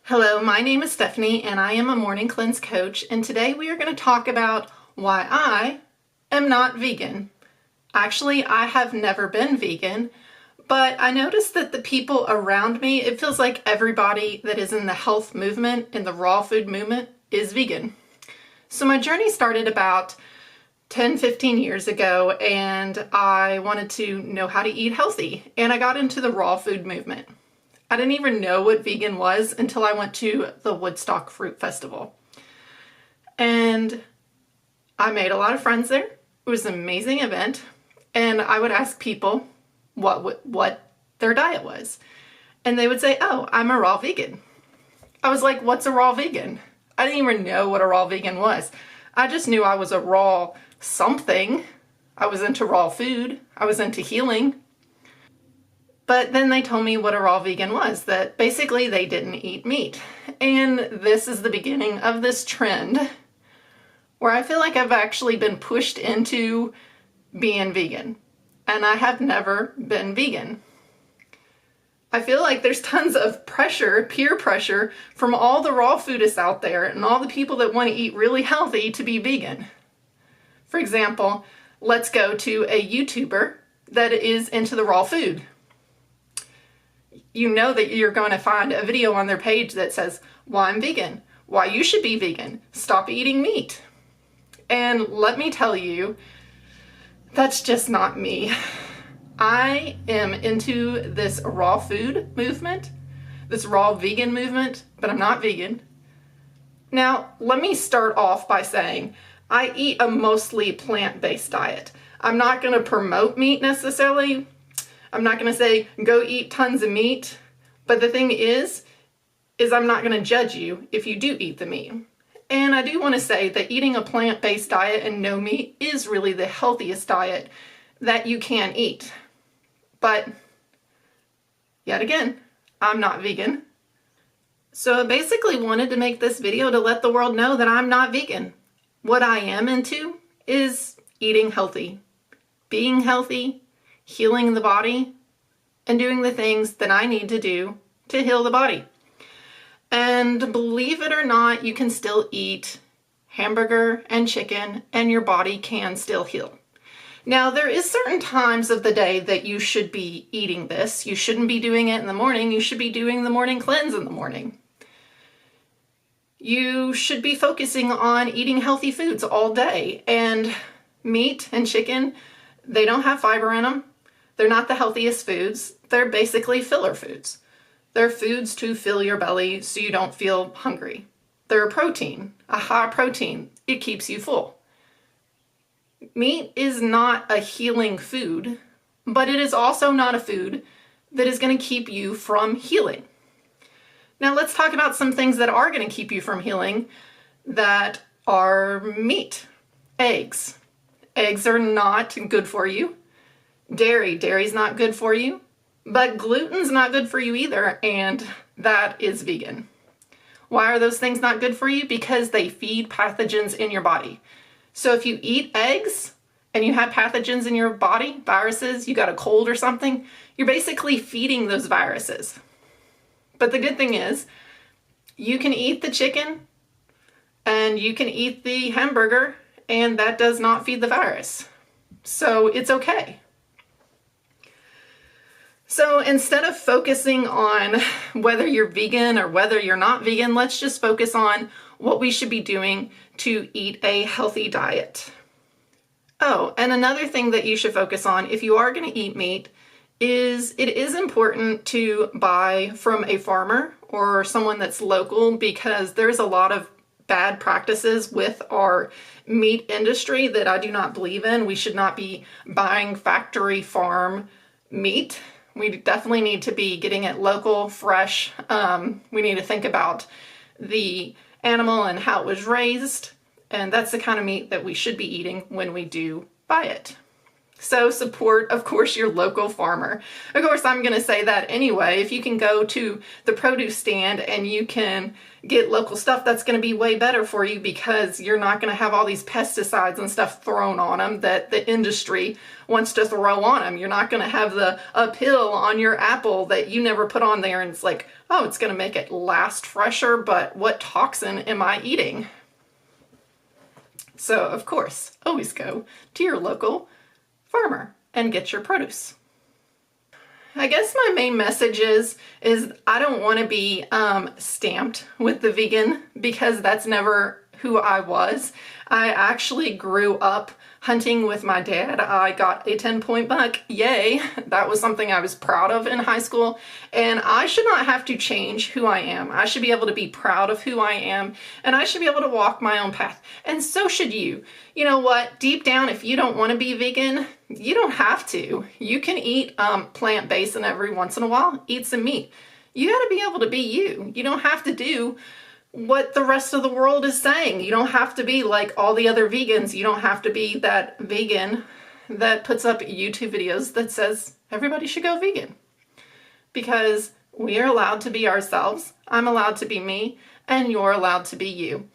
Hello, my name is Stephanie and I am a morning cleanse coach, and today we are going to talk about why I am not vegan. Actually, I have never been vegan, but I noticed that the people around me, it feels like everybody that is in the health movement, in the raw food movement, is vegan. So my journey started about 10-15 years ago, and I wanted to know how to eat healthy, and I got into the raw food movement. I didn't even know what vegan was until I went to the Woodstock Fruit Festival. And I made a lot of friends there. It was an amazing event. And I would ask people what their diet was. And they would say, "Oh, I'm a raw vegan." I was like, "What's a raw vegan?" I didn't even know what a raw vegan was. I just knew I was a raw something. I was into raw food. I was into healing. But then they told me what a raw vegan was, that basically they didn't eat meat. And this is the beginning of this trend where I feel like I've actually been pushed into being vegan. And I have never been vegan. I feel like there's tons of pressure, peer pressure, from all the raw foodists out there and all the people that want to eat really healthy to be vegan. For example, let's go to a YouTuber that is into the raw food. You know that you're going to find a video on their page that says, "Why I'm vegan, why you should be vegan, stop eating meat." And let me tell you, that's just not me. I am into this raw food movement, this raw vegan movement, but I'm not vegan. Now, let me start off by saying I eat a mostly plant-based diet. I'm not going to promote meat necessarily. I'm not going to say, go eat tons of meat, but the thing is I'm not going to judge you if you do eat the meat. And I do want to say that eating a plant-based diet and no meat is really the healthiest diet that you can eat. But, yet again, I'm not vegan. So I basically wanted to make this video to let the world know that I'm not vegan. What I am into is eating healthy, being healthy, healing the body, and doing the things that I need to do to heal the body. And believe it or not, you can still eat hamburger and chicken and your body can still heal. Now, there is certain times of the day that you should be eating this. You shouldn't be doing it in the morning. You should be doing the morning cleanse in the morning. You should be focusing on eating healthy foods all day. And meat and chicken, they don't have fiber in them. They're not the healthiest foods. They're basically filler foods. They're foods to fill your belly so you don't feel hungry. They're a protein, a high protein. It keeps you full. Meat is not a healing food, but it is also not a food that is going to keep you from healing. Now let's talk about some things that are going to keep you from healing that are meat. Eggs. Eggs are not good for you. Dairy's not good for you, but gluten's not good for you either, and that is vegan. Why are those things not good for you? Because they feed pathogens in your body. So if you eat eggs and you have pathogens in your body, viruses, you got a cold or something, you're basically feeding those viruses. But the good thing is, you can eat the chicken and you can eat the hamburger, and that does not feed the virus. So it's okay. So instead of focusing on whether you're vegan or whether you're not vegan, let's just focus on what we should be doing to eat a healthy diet. Oh, and another thing that you should focus on if you are going to eat meat is it is important to buy from a farmer or someone that's local, because there's a lot of bad practices with our meat industry that I do not believe in. We should not be buying factory farm meat. We definitely need to be getting it local, fresh. We need to think about the animal and how it was raised. And that's the kind of meat that we should be eating when we do buy it. So support, of course, your local farmer. Of course, I'm going to say that anyway. If you can go to the produce stand and you can get local stuff, that's going to be way better for you because you're not going to have all these pesticides and stuff thrown on them that the industry wants to throw on them. You're not going to have a pill on your apple that you never put on there and it's like, oh, it's going to make it last fresher, but what toxin am I eating? So, of course, always go to your local farmer and get your produce. I guess my main message is I don't want to be stamped with the vegan because that's never who I was. I actually grew up hunting with my dad. I got a 10-point buck. Yay. That was something I was proud of in high school. And I should not have to change who I am. I should be able to be proud of who I am. And I should be able to walk my own path. And so should you. You know what? Deep down, if you don't want to be vegan, you don't have to. You can eat plant-based and every once in a while eat some meat. You got to be able to be you. You don't have to do what the rest of the world is saying. You don't have to be like all the other vegans. You don't have to be that vegan that puts up YouTube videos that says everybody should go vegan. Because we are allowed to be ourselves. I'm allowed to be me, and you're allowed to be you.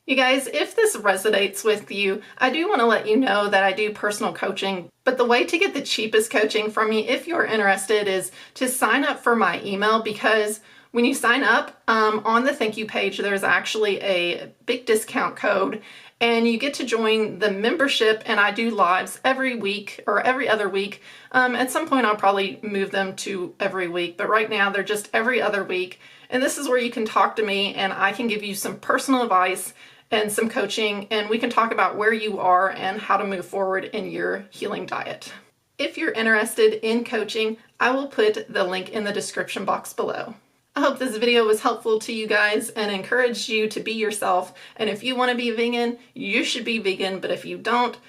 You guys, if this resonates with you, I do want to let you know that I do personal coaching, but the way to get the cheapest coaching from me, if you're interested, is to sign up for my email, because when you sign up on the thank you page, there's actually a big discount code and you get to join the membership, and I do lives every week or every other week. At some point I'll probably move them to every week, but right now they're just every other week. And this is where you can talk to me and I can give you some personal advice and some coaching, and we can talk about where you are and how to move forward in your healing diet. If you're interested in coaching, I will put the link in the description box below. I hope this video was helpful to you guys and encouraged you to be yourself. And if you want to be vegan, you should be vegan. But if you don't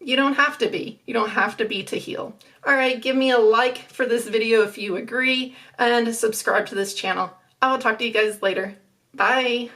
have to be. You don't have to be to heal. All right, give me a like for this video if you agree, and subscribe to this channel. I will talk to you guys later. Bye.